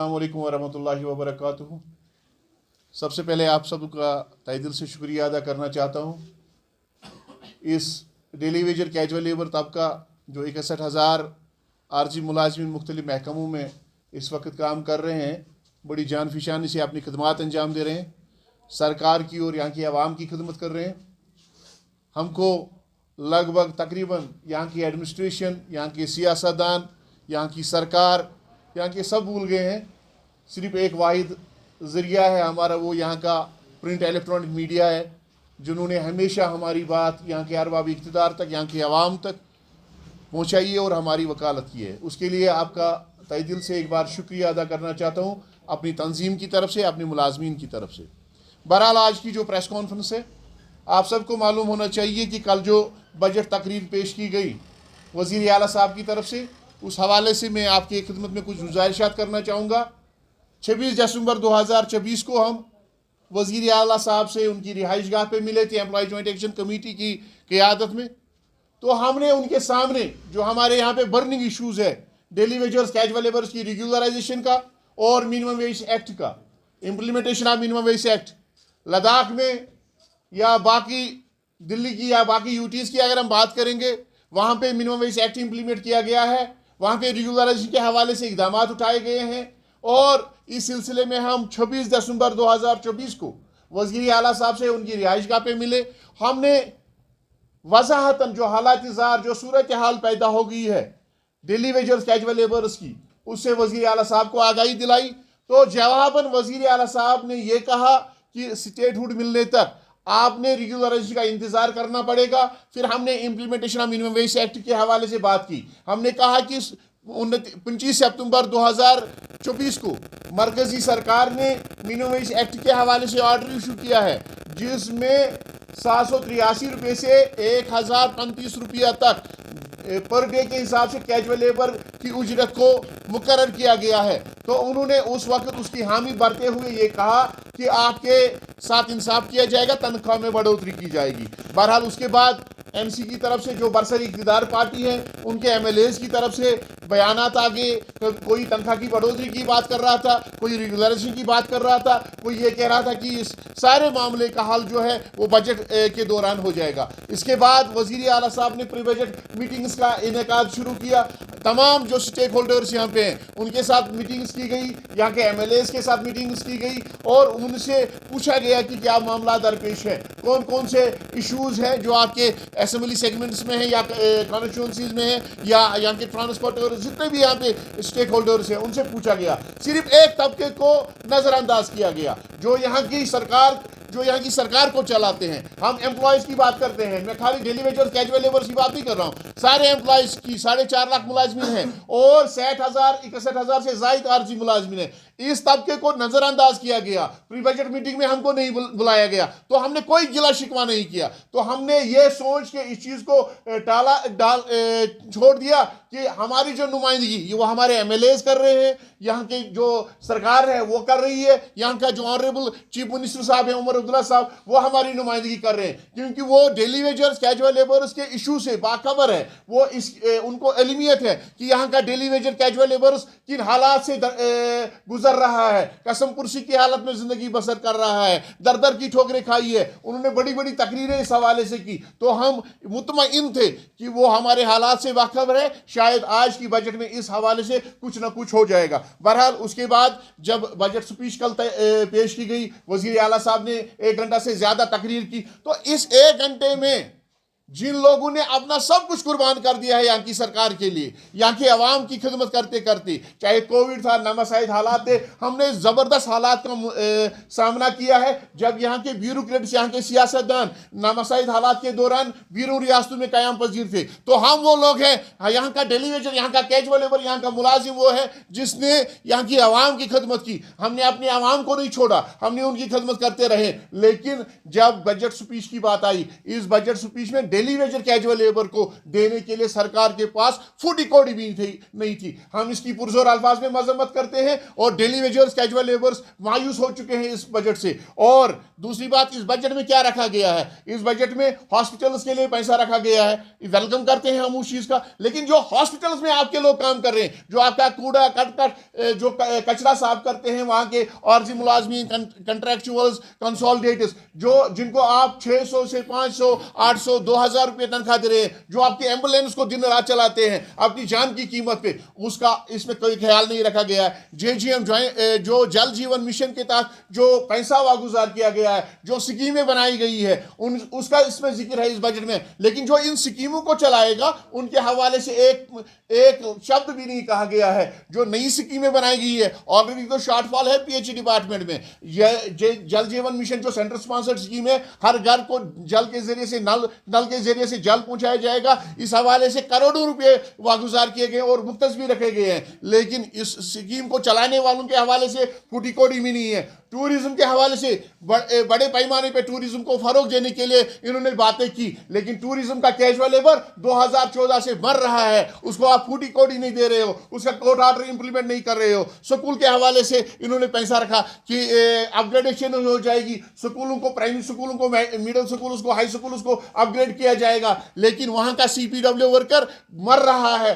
अस्सलामुअलैकुम वरहमतुल्लाहि वबरकातुहू। सबसे पहले आप सबका तहे दिल से शुक्रिया अदा करना चाहता हूँ। इस डेली वेजर कैजुअल लेबर तबका जो 61,000 आर्जी मुलाजमिन मुख्तलिफ महकमों में इस वक्त काम कर रहे हैं, बड़ी जान फिशानी से अपनी खदमात अंजाम दे रहे हैं, सरकार की और यहाँ की आवाम की खिदमत कर रहे हैं। हमको लगभग तकरीबन यहाँ की एडमिनिस्ट्रेशन, यहाँ के सियासतदान, यहाँ की सरकार, यहाँ के सब भूल गए हैं। सिर्फ एक वाहिद ज़रिया है हमारा, वो यहाँ का प्रिंट इलेक्ट्रॉनिक मीडिया है, जिन्होंने हमेशा हमारी बात यहाँ के अरबाब इक़्तिदार तक, यहाँ के आवाम तक पहुँचाई है और हमारी वकालत की है। उसके लिए आपका तहे दिल से एक बार शुक्रिया अदा करना चाहता हूँ, अपनी तंजीम की तरफ से, अपने मुलाजमीन की तरफ से। बहरहाल आज की जो प्रेस कॉन्फ्रेंस है, आप सबको मालूम होना चाहिए कि कल जो बजट तकरीर पेश की गई वज़ीर आला साहब की तरफ से, उस हवाले से मैं आपकी खिदमत में कुछ गुजारिशात करना चाहूँगा। 26 दिसंबर 2024 को हम वज़ीर आला साहब से उनकी रिहाइश गाह पर मिले थे एम्प्लॉय जॉइंट एक्शन कमेटी की क़यादत में। तो हमने उनके सामने जो हमारे यहाँ पे बर्निंग इशूज़ है, डेली वेजर्स कैजुअल लेबर्स की रेगुलराइजेशन का और मिनिमम वेज एक्ट का, implementation of minimum wage act, Ladakh में या बाकी दिल्ली की या बाकी यूटीज़ की अगर हम बात करेंगे, वहाँ पे मिनिमम वेज एक्ट इम्प्लीमेंट किया गया है, वहाँ पे रेगुलराइजेशन के हवाले से इक़दाम उठाए गए हैं। और इस सिलसिले में हम 26 दिसंबर 2024 को वज़ीर आला साहब से उनकी रिहाइश गाह पे मिले। हमने वजाहतन जो हालात ज़ार, जो सूरत हाल पैदा हो गई है डेली वेजर्स कैजुअल लेबर्स की, उससे वज़ीर आला साहब को आगाही दिलाई। तो जवाबन वज़ीर आला साहब ने यह कहा कि स्टेटहुड मिलने तक आपने रेगुलराइजेशन का इंतजार करना पड़ेगा। फिर हमने implementation of minimum wage act के हवाले से बात की। हमने कहा कि 25 सितंबर 2024 को मरकजी सरकार ने मिनिमम वेज एक्ट के हवाले से ऑर्डर इशू किया है, जिसमें 783 रुपये से 1035 रुपया तक पर डे के हिसाब से कैजुअल लेबर की उजरत को मुकर्रर किया गया है। तो उन्होंने उस वक्त उसकी हामी भरते हुए ये कहा कि आपके साथ इंसाफ किया जाएगा, तनख्वाह में बढ़ोतरी की जाएगी। बहरहाल उसके बाद एमसी की तरफ से जो बरसर इक़्तिदार पार्टी है, उनके एमएलएज की तरफ से बयानात आगे, कोई तनख्वाह की बढ़ोतरी की बात कर रहा था, कोई रेगुलराइजेशन की बात कर रहा था, कोई ये कह रहा था कि इस सारे मामले का हल जो है वो बजट के दौरान हो जाएगा। इसके बाद वज़ीर आला साहब ने प्री बजट मीटिंग्स का इनेकाद शुरू किया। तमाम जो स्टेक होल्डर्स यहाँ पे हैं उनके साथ मीटिंग्स की गई, यहाँ के एमएलएज के साथ मीटिंग्स की गई और उनसे पूछा गया कि क्या मामला दरपेश है, कौन कौन से इशूज़ हैं जो आपके असेंबली सेगमेंट्स में है या कॉन्स्टिट्यूंसीज में है या यहाँ के ट्रांसपोर्टर जितने भी यहाँ पे स्टेक होल्डर्स हैं, उनसे पूछा गया। सिर्फ एक तबके को नज़रअंदाज किया गया, जो यहाँ की सरकार को चलाते हैं। हम एम्प्लॉयज़ की बात करते हैं, मैं खाली डेली वेजर्स कैजुअल लेबर्स की बात नहीं कर रहा हूँ, सारे एम्प्लॉयज़ की 4.5 लाख मुलाजमिन हैं और 61,000 से ज़ायद आर्जी मुलाजमिन हैं। इस तबके को नज़रअंदाज किया गया। प्री बजट मीटिंग में हमको नहीं बुलाया गया, तो हमने कोई गिला शिकवा नहीं किया। तो हमने ये सोच के इस चीज़ को छोड़ दिया कि हमारी जो नुमाइंदगी वो हमारे एमएलएज कर रहे हैं, यहाँ के जो सरकार है वो कर रही है, यहाँ का जो ऑनरेबल चीफ मिनिस्टर साहब है उमर अब्दुल्ला साहब, वो हमारी नुमाइंदगी कर रहे हैं, क्योंकि वो डेली वेजर्स कैजुअल लेबर्स के इशू से बाखबर है। वो उनको इल्मियत है कि यहाँ का डेली वेजर कैजुअल लेबर्स किन हालात से गुजर रहा है, कसम पुरसी की हालत में जिंदगी बसर कर रहा है, दर दर की ठोकरें खाई है। उन्होंने बड़ी बड़ी तकरीरें इस हवाले से की, तो हम मुतमईन थे कि वो हमारे हालात से बाखबर है। शायद आज की बजट में इस हवाले से कुछ ना कुछ हो जाएगा। बहरहाल उसके बाद जब बजट स्पीच कल पेश की गई, वज़ीर आला साहब ने 1 घंटा से ज़्यादा तकरीर की। तो इस 1 घंटे में जिन लोगों ने अपना सब कुछ कुर्बान कर दिया है यहाँ की सरकार के लिए, यहाँ की आवाम की खिदमत करते करते, चाहे कोविड था, नामासाइद हालात थे, हमने ज़बरदस्त हालात का सामना किया है। जब यहाँ के ब्यूरोक्रेट्स, यहाँ के सियासतदान नामासाइद हालात के दौरान बीरून रियासतों में क़याम पजीर थे, तो हम वो लोग हैं, यहाँ का डेली वेजर, यहाँ का कैजुअल लेबर, यहाँ का मुलाजिम वो है जिसने यहाँ की आवाम की खिदमत की। हमने अपनी आवाम को नहीं छोड़ा, हमने उनकी खिदमत करते रहे। लेकिन जब बजट स्पीच की बात आई, इस बजट स्पीच में डेली वेजर कैजुअल लेबर को देने के लिए सरकार के पास फूटी कौड़ी भी नहीं थी। हम इसकी पुरजोर अल्फाज में मजम्मत करते हैं और डेली वेजर्स कैजुअल लेबर्स मायूस हो चुके हैं इस बजट से। और दूसरी बात, इस बजट में क्या रखा गया है? इस बजट में हॉस्पिटल्स के लिए पैसा रखा गया है, वेलकम करते हैं हम उस चीज का। लेकिन जो हॉस्पिटल्स में आपके लोग काम कर रहे हैं, जो आपका कूड़ा जो कचरा साफ करते हैं, वहां के आरजी मुलाजमीन, कंट्रैक्चुअल्स, कंसोलिडेटर्स, जिनको आप 600 से 500, 800, 2000 रुपये तनख्वाह दे रहे हैं, जो आपकी एम्बुलेंस को दिन रात चलाते हैं अपनी जान की कीमत पे, उसका इसमें कोई ख्याल नहीं रखा गया है। जेजीएम जो जल जीवन मिशन के तहत जो पैसा वागुजार किया गया है, जो स्कीमें बनाई गई है, उसका इसमें जिक्र है इस बजट में। लेकिन जो इन स्कीमों को चलाएगा उनके हवाले से एक शब्द भी नहीं कहा गया है। जो नई स्कीमें बनाई गई है, ऑलरेडी तो शॉर्टफॉल है पीएचई डिपार्टमेंट में। यह जल जीवन मिशन जो सेंटर स्पॉन्सर्ड स्कीम है, हर घर को जल के जरिए से नल के जरिए से जल पहुंचाया जाएगा, इस हवाले से करोड़ों रुपए वागुजार किए गए और मुख्तस भी रखे गए हैं। लेकिन इस स्कीम को चलाने वालों के हवाले से फूटी कौड़ी भी नहीं है। टूरिज्म के हवाले से बड़े पैमाने पे टूरिज्म को फरोग देने के लिए इन्होंने बातें की, लेकिन टूरिज्म का कैजुअल लेबर 2014 से मर रहा है, उसको आप फूटी कौड़ी नहीं दे रहे हो, उसका कोर्ट ऑर्डर इंप्लीमेंट नहीं कर रहे हो। स्कूल के हवाले से इन्होंने पैसा रखा कि अपग्रेडेशन हो जाएगी, स्कूलों को, प्राइमरी स्कूलों को, मिडिल स्कूलों को, हाई स्कूलों को अपग्रेड किया जाएगा। लेकिन वहां का सीपीडब्ल्यू वर्कर मर रहा है,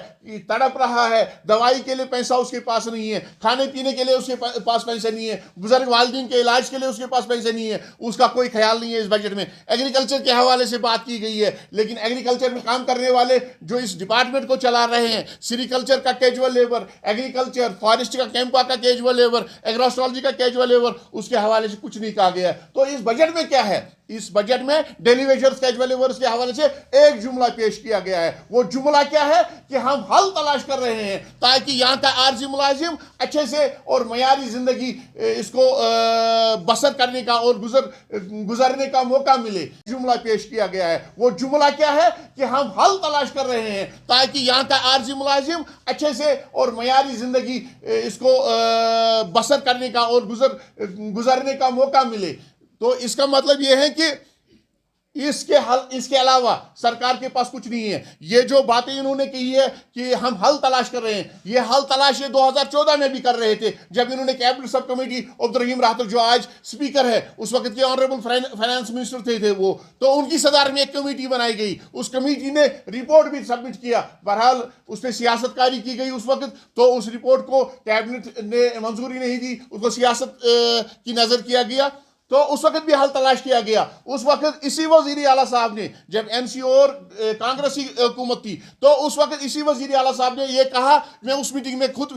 तड़प रहा है, दवाई के लिए पैसा उसके पास नहीं है, खाने पीने के लिए उसके पास पैसा नहीं है, बुजुर्ग वालिदैन के इलाज के लिए उसके पास पैसे नहीं है, उसका कोई ख्याल नहीं है इस बजट में। एग्रीकल्चर के हवाले से बात की गई है, लेकिन एग्रीकल्चर में काम करने वाले जो इस डिपार्टमेंट को चला रहे हैं, सेरिकल्चर का कैजुअल लेबर, एग्रीकल्चर, फॉरेस्ट का, कैंपा का कैजुअल लेबर, एग्रोस्ट्रोलॉजी का कैजुअल लेबर, उसके हवाले से कुछ नहीं कहा गया है। तो इस बजट में क्या है? इस बजट में डेली वेजर्स कैजुअल लेबर्स के हवाले से एक जुमला पेश किया गया है। वो जुमला क्या है कि हम हल तलाश कर रहे हैं ताकि यहां का आरजी मुलाजिम अच्छे से और मयारी जिंदगी इसको बसर करने का और गुजरने का मौका मिले। जुमला पेश किया गया है। वो जुमला क्या है कि हम हल तलाश कर रहे हैं ताकि यहां का आरजी मुलाजिम अच्छे से और मयारी जिंदगी इसको बसर करने का और गुजरने का मौका मिले। तो इसका मतलब यह है कि इसके अलावा सरकार के पास कुछ नहीं है। ये जो बातें इन्होंने कही है कि हम हल तलाश कर रहे हैं, ये हल तलाश ये 2014 में भी कर रहे थे, जब इन्होंने कैबिनेट सब कमेटी, अब्दुर्रहीम राहतर जो आज स्पीकर है, उस वक्त के ऑनरेबल फाइनेंस मिनिस्टर थे वो, तो उनकी सदारत में एक कमेटी बनाई गई। उस कमेटी ने रिपोर्ट भी सबमिट किया, बहरहाल उस पर सियासतकारी की गई उस वक्त, तो उस रिपोर्ट को कैबिनेट ने मंजूरी नहीं दी, उसको सियासत की नजर किया गया, तो उस वक्त भी हल तलाश किया गया। उस वक्त इसी वजीर आला साहब ने, जब एनसी और कांग्रेसी हुकूमत थी, तो उस वक्त इसी वजीर आला साहब ने यह कहा, मैं उस मीटिंग में खुद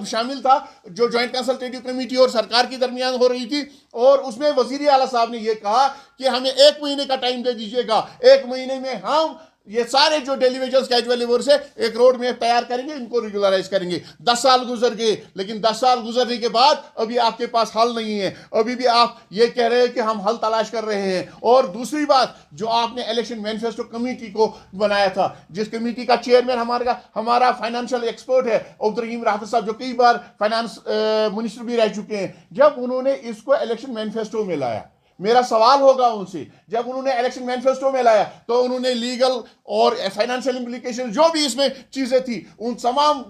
शामिल था जो ज्वाइंट कंसल्टेटिव कमेटी और सरकार के दरमियान हो रही थी, और उसमें वजीर आला साहब ने यह कहा कि हमें 1 महीने का टाइम दे दीजिएगा, 1 महीने में हम ये सारे जो डेली वेजर्स कैजुअल लेबर्स है एक रोड मैप तैयार करेंगे, इनको रेगुलराइज करेंगे। 10 साल गुजर गए, लेकिन 10 साल गुजरने के बाद अभी आपके पास हल नहीं है, अभी भी आप ये कह रहे हैं कि हम हल तलाश कर रहे हैं। और दूसरी बात, जो आपने इलेक्शन मैनिफेस्टो कमेटी को बनाया था, जिस कमेटी का चेयरमैन हमारा फाइनेंशियल एक्सपर्ट है अब्दुर्रहीम राहतर साहब, जो कई बार फाइनेंस मिनिस्टर भी रह चुके हैं, जब उन्होंने इसको इलेक्शन मैनिफेस्टो में लाया, मेरा सवाल होगा उनसे, जब उन्होंने इलेक्शन मैनिफेस्टो में लाया तो उन्होंने लीगल और फाइनेंशियल इंप्लीकेशन जो भी इसमें चीजें थी, उन तमाम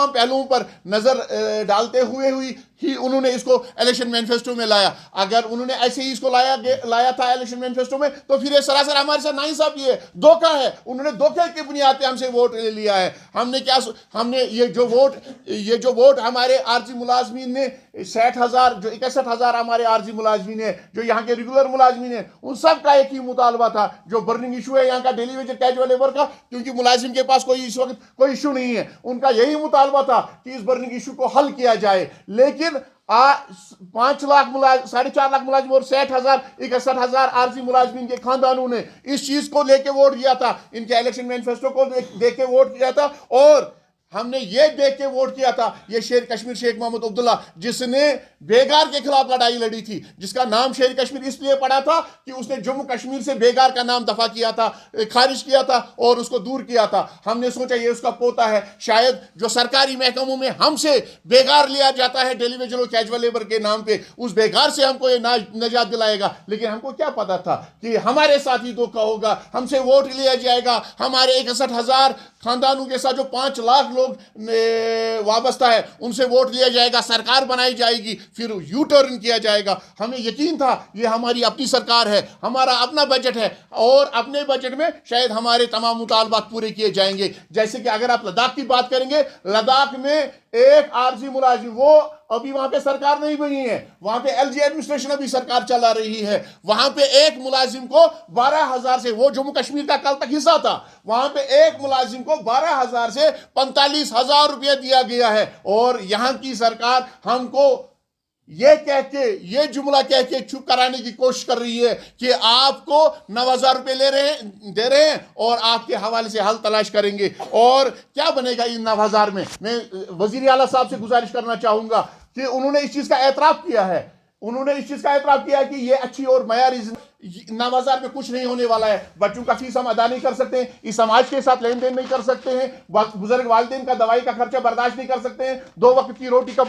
पहलुओं पर नजर डालते हुए ही उन्होंने इसको इलेक्शन मैनिफेस्टो में लाया। अगर उन्होंने ऐसे ही इसको लाया था इलेक्शन मैनिफेस्टो में, तो फिर ये सरासर हमारे साथ नाइंसाफी है, धोखा है। उन्होंने धोखे की बुनियाद पे हमसे वोट ले लिया है। हमने ये जो वोट हमारे आरजी मुलाजमीन ने 60,000 जो 61,000 हमारे आरजी मुलाजमीन है, जो यहाँ के रेगुलर मुलाजमीन है, उन सब का एक ही मुतालबा था। जो बर्निंग इशू है यहाँ का डेली वेजर कैजुअल लेबर का, क्योंकि मुलाजिम के पास इस वक्त कोई इशू नहीं है, उनका यही मुतालबा था कि इस बर्निंग इशू को हल किया जाए। लेकिन 5 लाख 4.5 लाख मुलाजिम और 61,000 आरजी मुलाजमीन के खानदानों ने इस चीज को लेके वोट दिया था, इनके इलेक्शन मैनिफेस्टो को देख के वोट किया था। और हमने ये देख के वोट किया था, ये शेर कश्मीर शेख मोहम्मद अब्दुल्ला, जिसने बेगार के खिलाफ लड़ाई लड़ी थी, जिसका नाम शेर कश्मीर इसलिए पड़ा था कि उसने जम्मू कश्मीर से बेगार का नाम दफा किया था, खारिज किया था और उसको दूर किया था। हमने सोचा ये उसका पोता है, शायद जो सरकारी महकमों में हमसे बेगार लिया जाता है डेली वेजर और कैजुअल लेबर के नाम पे, उस बेगार से हमको ये निजात दिलाएगा। लेकिन हमको क्या पता था कि हमारे साथ ही धोखा होगा, हमसे वोट लिया जाएगा, हमारे 61,000 खानदानों के साथ जो 5 लाख लोग वाबस्ता है उनसे वोट लिया जाएगा, सरकार बनाई जाएगी, फिर यू टर्न किया जाएगा। हमें यकीन था ये हमारी अपनी सरकार है, हमारा अपना बजट है और अपने बजट में शायद हमारे तमाम मुतालबात पूरे किए जाएंगे। जैसे कि अगर आप लद्दाख की बात करेंगे, लद्दाख में एक आरजी मुलाजिम, वो अभी वहां पे सरकार नहीं बनी है, वहां पे एलजी एडमिनिस्ट्रेशन अभी सरकार चला रही है, वहां पे एक मुलाजिम को 12,000 से, वो जम्मू कश्मीर का कल तक हिस्सा था, वहां पे एक मुलाजिम को 12,000 से 45,000 रुपया दिया गया है। और यहां की सरकार हमको ये कह के, ये जुमला कह के चुप कराने की कोशिश कर रही है कि आपको 9,000 रुपये दे रहे हैं और आपके हवाले से हल तलाश करेंगे। और क्या बनेगा इन 9,000 में? मैं वजीर आला साहब से गुजारिश करना चाहूंगा कि उन्होंने इस चीज का एतराफ किया है, उन्होंने इस चीज का एतराफ किया है कि ये अच्छी और मयारी 9,000 में कुछ नहीं होने वाला है। बच्चों का फीस हम अदा नहीं कर सकते हैं, इस समाज के साथ लेन देन नहीं कर सकते हैं, बुजुर्ग वालिदैन का दवाई का खर्चा बर्दाश्त नहीं कर सकते हैं, 2 वक्त की रोटी का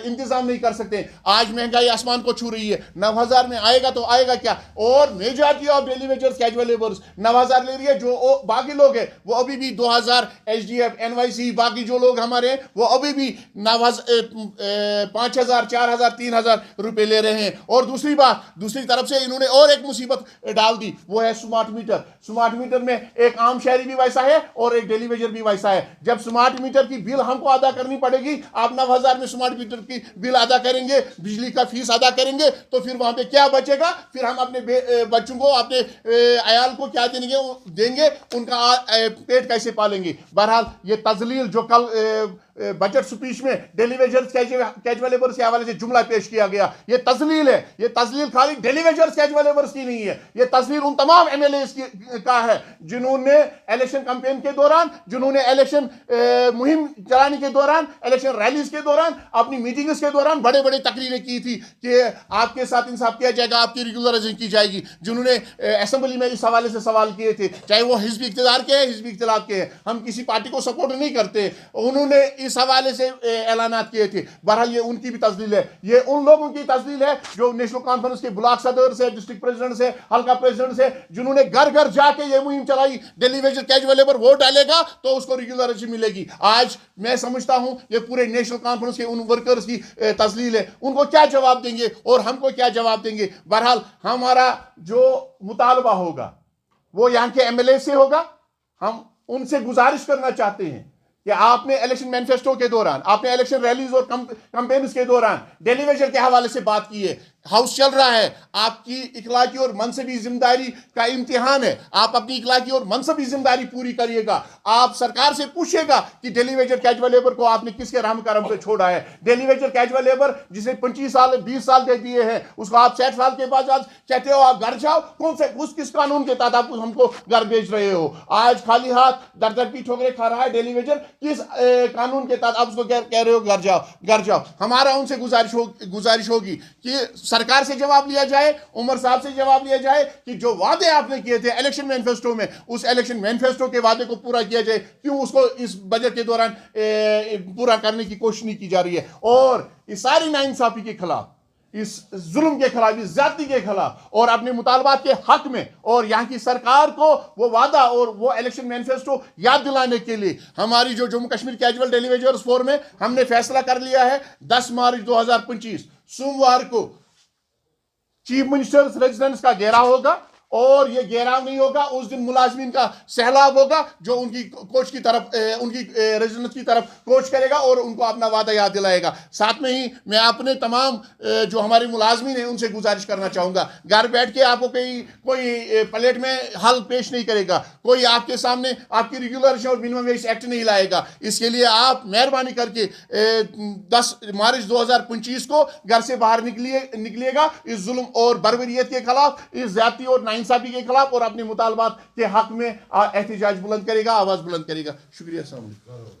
इंतजाम नहीं कर सकते हैं। आज महंगाई आसमान को छू रही है, 9,000 में आएगा तो आएगा क्या? और majority of daily wagers, casual labours 9,000 ले रही है। जो बाकी लोग हैं वो अभी भी 2,000 HDF NYC, बाकी जो लोग हमारे हैं वो अभी भी 5,000 4,000 3,000 रुपए ले रहे हैं। और दूसरी तरफ से इन्होंने और एक मुसीबत डाल दी, वो है स्मार्ट मीटर। स्मार्ट मीटर में एक आम शहरी भी वैसा है और एक डेली वेजर भी वैसा है। जब स्मार्ट मीटर की बिल हमको अदा करनी पड़ेगी, आप 9,000 में स्मार्ट मीटर की बिल अदा करेंगे, बिजली का फीस अदा करेंगे, तो फिर वहां पे क्या बचेगा? फिर हम अपने बच्चों को, अपने अयाल को क्या देंगे, उनका पेट कैसे पालेंगे? बहरहाल ये तजलील जो कल बजट स्पीच में डेली वेजर्स कैजुअल लेबर्स के हवाले से जुमला पेश किया गया, ये तजलील है। ये तजलील खाली डेली वेजर्स कैजुअल लेबर्स की नहीं है, ये तजलील उन तमाम MLAs का है जिन्होंने इलेक्शन कैंपेन के दौरान, जिन्होंने इलेक्शन मुहिम चलाने के दौरान, इलेक्शन रैलीज के दौरान, अपनी मीटिंग्स के दौरान बड़े बड़े तकरीरें की थी कि आपके साथ इंसाफ किया जाएगा, आपकी रेगुलराइजेशन की जाएगी, जिन्होंने असेंबली में इस हवाले से सवाल किए थे, चाहे वो हिजब इख्तियार के हैं, हिजब इख्तिलाफ के हैं। हम किसी पार्टी को सपोर्ट नहीं करते, उन्होंने इस हवाले से ऐलानात किए थे। बहरहाल ये उनकी भी तस्दील है, ये उन लोगों की तस्दील है जो नेशनल कॉन्फ्रेंस के ब्लॉक सदर से, डिस्ट्रिक्ट प्रेसिडेंट से, हल्का प्रेसिडेंट से, जिन्होंने घर घर जाके ये मुहिम चलाई, daily Vaser casual labour vote डालेगा तो उसको रेगुलराइजेशन मिलेगी। आज मैं समझता हूं ये पूरे नेशनल कॉन्फ्रेंस के उन वर्कर्स की तस्दील है, उनको क्या जवाब देंगे और हमको क्या जवाब देंगे? बहरहाल हमारा जो मुतालबा होगा वो यहाँ के MLA से होगा। हम उनसे गुजारिश करना चाहते हैं कि आपने इलेक्शन मैनिफेस्टो के दौरान, आपने इलेक्शन रैलीज और कैंपेन्स के दौरान डेली वेजर के हवाले से बात की है। हाउस चल रहा है, आपकी इखलाकी और मनसबी जिम्मेदारी का इम्तिहान है, आप अपनी इखलाकी और मनसबी जिम्मेदारी पूरी करिएगा। आप सरकार से पूछिएगा कि डेली वेजर कैजुअल लेबर को आपने किसके रहम करम पे छोड़ा है। डेली वेजर कैजुअल लेबर जिसे 25 साल 20 साल दे दिए हैं, उसको आप 60 साल के बाद आज कहते हो आप घर जाओ। कौन से किस कानून के तहत आप हमको घर भेज रहे हो? आज खाली हाथ दर दर की ठोकरें खा रहा है डेली वेजर, किस कानून के तहत आप उसको कह रहे हो घर जाओ? हमारा उनसे गुजारिश होगी कि सरकार से जवाब लिया जाए, उमर साहब से जवाब लिया जाए कि जो वादे आपने किए थे इलेक्शन मैनिफेस्टो में, उस इलेक्शन मैनिफेस्टो के वादे को पूरा किया जाए। क्यों उसको इस बजट के दौरान पूरा करने की कोशिश नहीं की जा रही है? और इस सारी नाइंसाफी के खिलाफ, इस जुल्म के खिलाफ, इस जाति के खिलाफ और अपने मुतालबात के हक में और यहाँ की सरकार को वो वादा और वो इलेक्शन मैनिफेस्टो याद दिलाने के लिए हमारी जो Jammu Kashmir casual daily wagers forum में हमने फैसला कर लिया है 10 मार्च 2025 सोमवार को चीफ मिनिस्टर्स रेजिडेंस का घेराव होगा। और ये घेराव नहीं होगा, उस दिन मुलाजमीन का सैलाब होगा जो उनकी कोच की तरफ, उनकी रेजिडेंस की तरफ कोच करेगा और उनको अपना वादा याद दिलाएगा। साथ में ही मैं अपने तमाम जो हमारे मुलाजमीन हैं उनसे गुजारिश करना चाहूँगा, घर बैठ के आपको कोई प्लेट में हल पेश नहीं करेगा, कोई आपके सामने आपकी रेगुलराइजेशन और मिनिमम वेज एक्ट नहीं लाएगा। इसके लिए आप मेहरबानी करके 10 मार्च 2025 को घर से बाहर निकलिएगा। इस जुल्म और बर्बरियत के खिलाफ, इस जाति और नाइंसाफी के खिलाफ और अपने मुतालबात के हक में एहतजाज बुलंद करेगा, आवाज़ बुलंद करेगा। शुक्रिया। अस्सलाम वालेकुम।